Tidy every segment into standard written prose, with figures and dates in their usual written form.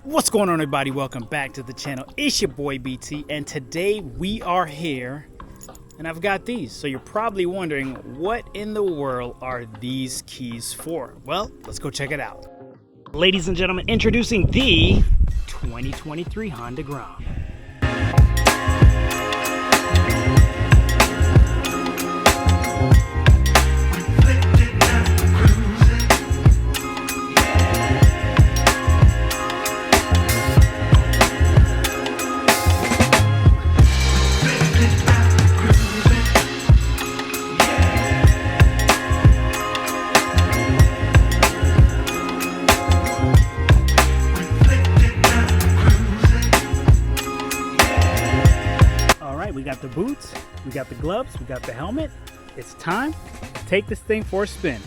What's going on, everybody? Welcome back to the channel. It's your boy BT, and today we are here and I've got these. So you're probably wondering, what in the world are these keys for? Well, let's go check it out. Ladies and gentlemen, introducing the 2023 Honda Grom. We got the boots, we got the gloves, we got the helmet. It's time to take this thing for a spin.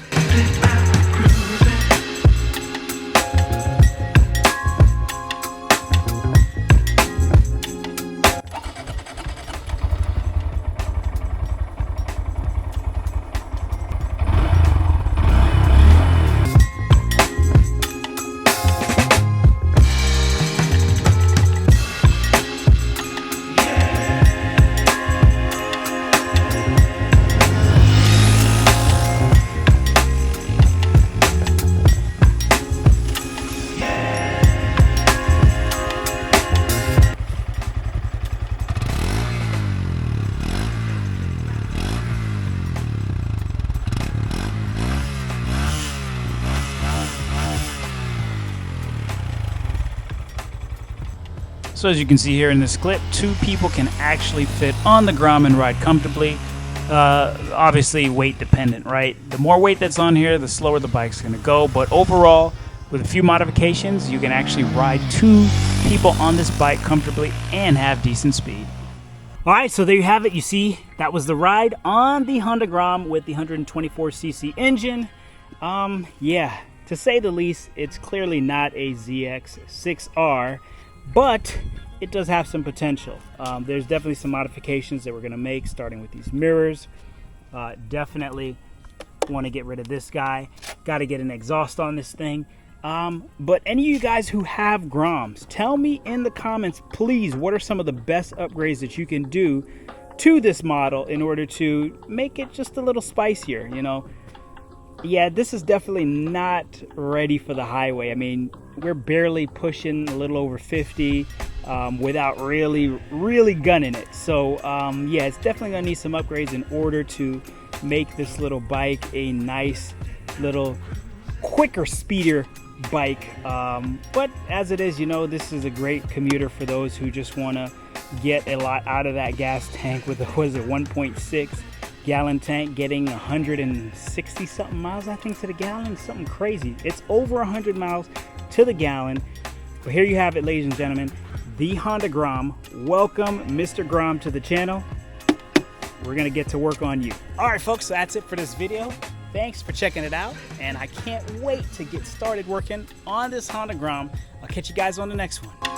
So as you can see here in this clip, two people can actually fit on the Grom and ride comfortably. Obviously weight dependent, right? The more weight that's on here, the slower the bike's gonna go. But overall, with a few modifications, you can actually ride two people on this bike comfortably and have decent speed. All right, so there you have it. You see, that was the ride on the Honda Grom with the 124cc engine. Yeah, to say the least, it's clearly not a ZX6R. But it does have some potential. There's definitely some modifications that we're going to make, starting with these mirrors. Definitely want to get rid of this guy. Got to get an exhaust on this thing. But any of you guys who have Groms, tell me in the comments, please, what are some of the best upgrades that you can do to this model in order to make it just a little spicier, you know? Yeah, this is definitely not ready for the highway. I mean, we're barely pushing a little over 50 without really gunning it. So yeah, it's definitely gonna need some upgrades in order to make this little bike a nice little quicker, speedier bike. But as it is, you know, this is a great commuter for those who just want to get a lot out of that gas tank with a, what is it, 1.6 gallon tank, getting 160 something miles, I think, to the gallon. Something crazy. It's over 100 miles to the gallon. But here you have it, ladies and gentlemen, the Honda Grom. Welcome, Mr. Grom, to the channel. We're gonna get to work on you. All right, folks, so that's it for this video. Thanks for checking it out, and I can't wait to get started working on this Honda Grom. I'll catch you guys on the next one.